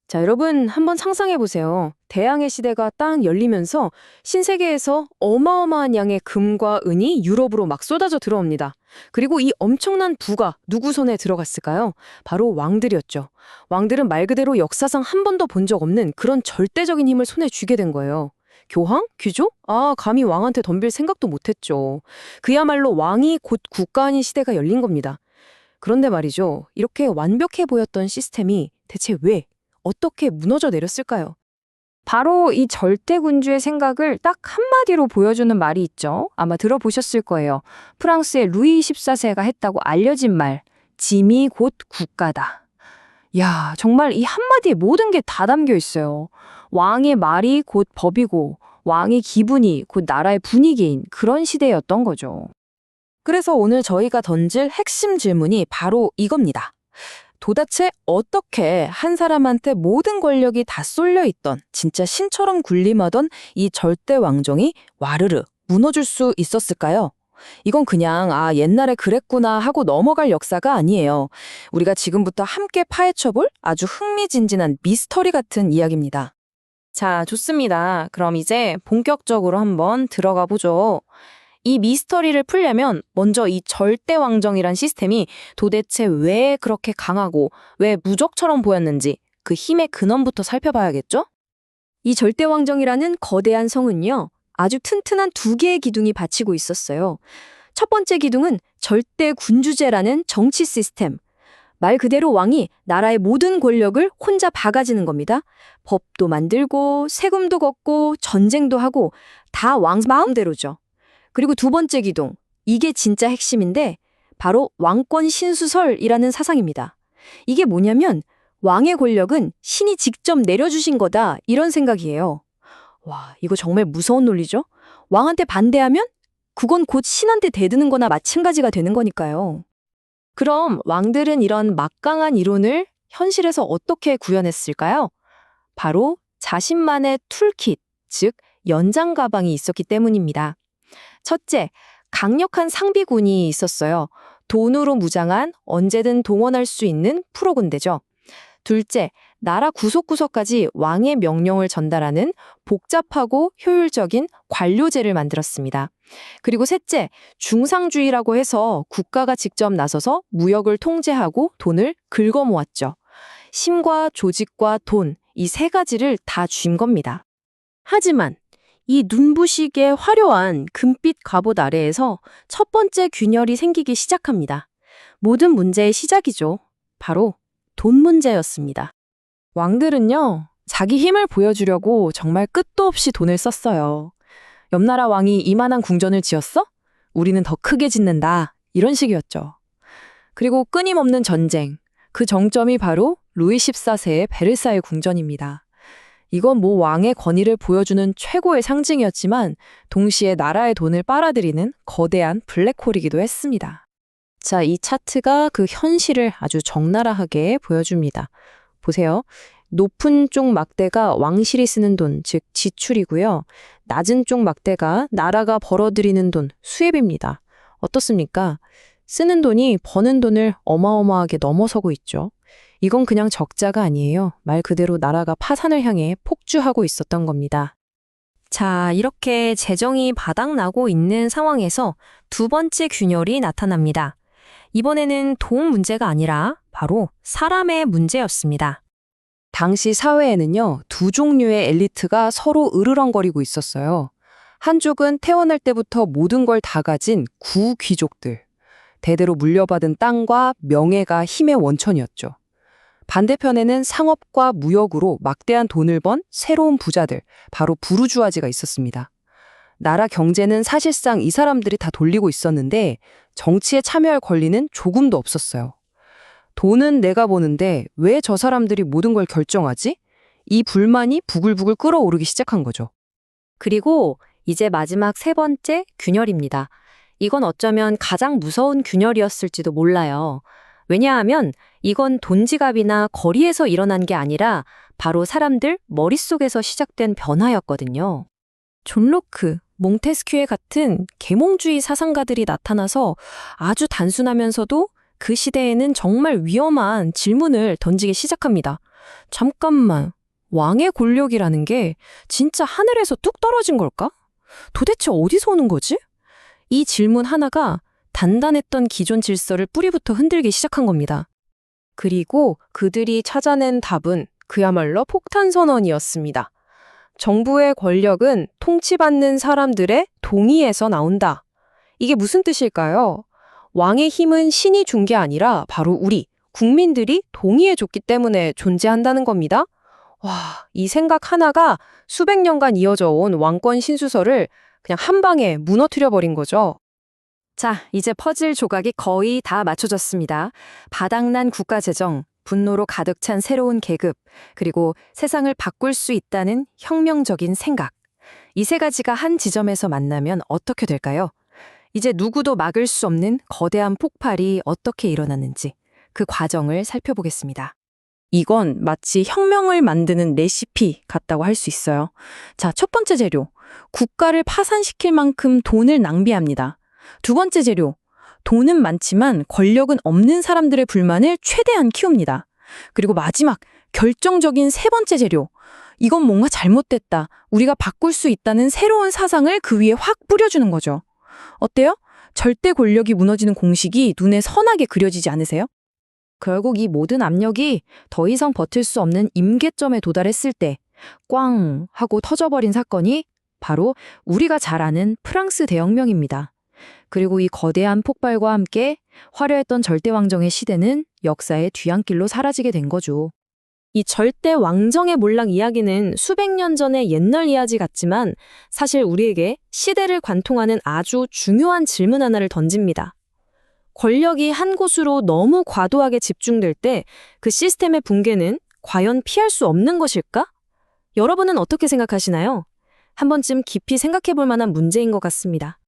자, 여러분 한번 상상해 보세요. 대항해 시대가 딱 열리면서 신세계에서 어마어마한 양의 금과 은이 유럽으로 막 쏟아져 들어옵니다. 그리고 이 엄청난 부가 누구 손에 들어갔을까요? 바로 왕들이었죠. 왕들은 말 그대로 역사상 한 번도 본 적 없는 그런 절대적인 힘을 손에 쥐게 된 거예요. 교황? 귀족? 아, 감히 왕한테 덤빌 생각도 못했죠. 그야말로 왕이 곧 국가인 시대가 열린 겁니다. 그런데 말이죠. 이렇게 완벽해 보였던 시스템이 대체 왜 어떻게 무너져 내렸을까요? 바로 이 절대군주의 생각을 딱 한마디로 보여주는 말이 있죠. 아마 들어보셨을 거예요. 프랑스의 루이 14세가 했다고 알려진 말, 짐이 곧 국가다. 야, 정말 이 한마디에 모든 게 다 담겨 있어요. 왕의 말이 곧 법이고, 왕의 기분이 곧 나라의 분위기인 그런 시대였던 거죠. 그래서 오늘 저희가 던질 핵심 질문이 바로 이겁니다. 도대체 어떻게 한 사람한테 모든 권력이 다 쏠려 있던 진짜 신처럼 군림하던 이 절대 왕정이 와르르 무너질 수 있었을까요? 이건 그냥 옛날에 그랬구나 하고 넘어갈 역사가 아니에요. 우리가 지금부터 함께 파헤쳐볼 아주 흥미진진한 미스터리 같은 이야기입니다. 자, 좋습니다. 그럼 이제 본격적으로 한번 들어가 보죠. 이 미스터리를 풀려면 먼저 이 절대왕정이란 시스템이 도대체 왜 그렇게 강하고 왜 무적처럼 보였는지 그 힘의 근원부터 살펴봐야겠죠? 이 절대왕정이라는 거대한 성은요, 아주 튼튼한 두 개의 기둥이 받치고 있었어요. 첫 번째 기둥은 절대군주제라는 정치 시스템. 말 그대로 왕이 나라의 모든 권력을 혼자 박아지는 겁니다. 법도 만들고 세금도 걷고 전쟁도 하고 다 왕 마음대로죠. 그리고 두 번째 기둥, 이게 진짜 핵심인데 바로 왕권 신수설이라는 사상입니다. 이게 뭐냐면 왕의 권력은 신이 직접 내려주신 거다 이런 생각이에요. 와, 이거 정말 무서운 논리죠? 왕한테 반대하면 그건 곧 신한테 대드는 거나 마찬가지가 되는 거니까요. 그럼 왕들은 이런 막강한 이론을 현실에서 어떻게 구현했을까요? 바로 자신만의 툴킷, 즉 연장 가방이 있었기 때문입니다. 첫째, 강력한 상비군이 있었어요. 돈으로 무장한 언제든 동원할 수 있는 프로군대죠. 둘째, 나라 구석구석까지 왕의 명령을 전달하는 복잡하고 효율적인 관료제를 만들었습니다. 그리고 셋째, 중상주의라고 해서 국가가 직접 나서서 무역을 통제하고 돈을 긁어모았죠. 힘과 조직과 돈, 이 세 가지를 다 쥔 겁니다. 하지만 이 눈부시게 화려한 금빛 갑옷 아래에서 첫 번째 균열이 생기기 시작합니다. 모든 문제의 시작이죠. 바로 돈 문제였습니다. 왕들은요, 자기 힘을 보여주려고 정말 끝도 없이 돈을 썼어요. 옆나라 왕이 이만한 궁전을 지었어? 우리는 더 크게 짓는다. 이런 식이었죠. 그리고 끊임없는 전쟁. 그 정점이 바로 루이 14세의 베르사유 궁전입니다. 이건 왕의 권위를 보여주는 최고의 상징이었지만 동시에 나라의 돈을 빨아들이는 거대한 블랙홀이기도 했습니다. 자, 이 차트가 그 현실을 아주 적나라하게 보여줍니다. 보세요. 높은 쪽 막대가 왕실이 쓰는 돈, 즉 지출이고요. 낮은 쪽 막대가 나라가 벌어들이는 돈, 수입입니다. 어떻습니까? 쓰는 돈이 버는 돈을 어마어마하게 넘어서고 있죠. 이건 그냥 적자가 아니에요. 말 그대로 나라가 파산을 향해 폭주하고 있었던 겁니다. 자, 이렇게 재정이 바닥나고 있는 상황에서 두 번째 균열이 나타납니다. 이번에는 돈 문제가 아니라 바로 사람의 문제였습니다. 당시 사회에는요, 두 종류의 엘리트가 서로 으르렁거리고 있었어요. 한쪽은 태어날 때부터 모든 걸 다 가진 구귀족들. 대대로 물려받은 땅과 명예가 힘의 원천이었죠. 반대편에는 상업과 무역으로 막대한 돈을 번 새로운 부자들, 바로 부르주아지가 있었습니다. 나라 경제는 사실상 이 사람들이 다 돌리고 있었는데 정치에 참여할 권리는 조금도 없었어요. 돈은 내가 버는데 왜 저 사람들이 모든 걸 결정하지? 이 불만이 부글부글 끓어오르기 시작한 거죠. 그리고 이제 마지막 세 번째 균열입니다. 이건 어쩌면 가장 무서운 균열이었을지도 몰라요. 왜냐하면 이건 돈 지갑이나 거리에서 일어난 게 아니라 바로 사람들 머릿속에서 시작된 변화였거든요. 존 로크, 몽테스큐에 같은 계몽주의 사상가들이 나타나서 아주 단순하면서도 그 시대에는 정말 위험한 질문을 던지기 시작합니다. 잠깐만, 왕의 권력이라는 게 진짜 하늘에서 뚝 떨어진 걸까? 도대체 어디서 오는 거지? 이 질문 하나가 단단했던 기존 질서를 뿌리부터 흔들기 시작한 겁니다. 그리고 그들이 찾아낸 답은 그야말로 폭탄선언이었습니다. 정부의 권력은 통치받는 사람들의 동의에서 나온다. 이게 무슨 뜻일까요? 왕의 힘은 신이 준 게 아니라 바로 우리, 국민들이 동의해줬기 때문에 존재한다는 겁니다. 와, 이 생각 하나가 수백 년간 이어져 온 왕권 신수설을 그냥 한 방에 무너뜨려 버린 거죠. 자, 이제 퍼즐 조각이 거의 다 맞춰졌습니다. 바닥난 국가 재정, 분노로 가득 찬 새로운 계급, 그리고 세상을 바꿀 수 있다는 혁명적인 생각. 이 세 가지가 한 지점에서 만나면 어떻게 될까요? 이제 누구도 막을 수 없는 거대한 폭발이 어떻게 일어났는지 그 과정을 살펴보겠습니다. 이건 마치 혁명을 만드는 레시피 같다고 할 수 있어요. 자, 첫 번째 재료. 국가를 파산시킬 만큼 돈을 낭비합니다. 두 번째 재료. 돈은 많지만 권력은 없는 사람들의 불만을 최대한 키웁니다. 그리고 마지막, 결정적인 세 번째 재료. 이건 뭔가 잘못됐다. 우리가 바꿀 수 있다는 새로운 사상을 그 위에 확 뿌려주는 거죠. 어때요? 절대 권력이 무너지는 공식이 눈에 선하게 그려지지 않으세요? 결국 이 모든 압력이 더 이상 버틸 수 없는 임계점에 도달했을 때 꽝 하고 터져버린 사건이 바로 우리가 잘 아는 프랑스 대혁명입니다. 그리고 이 거대한 폭발과 함께 화려했던 절대왕정의 시대는 역사의 뒤안길로 사라지게 된 거죠. 이 절대 왕정의 몰락 이야기는 수백 년 전의 옛날 이야기 같지만 사실 우리에게 시대를 관통하는 아주 중요한 질문 하나를 던집니다. 권력이 한 곳으로 너무 과도하게 집중될 때 그 시스템의 붕괴는 과연 피할 수 없는 것일까? 여러분은 어떻게 생각하시나요? 한 번쯤 깊이 생각해 볼 만한 문제인 것 같습니다.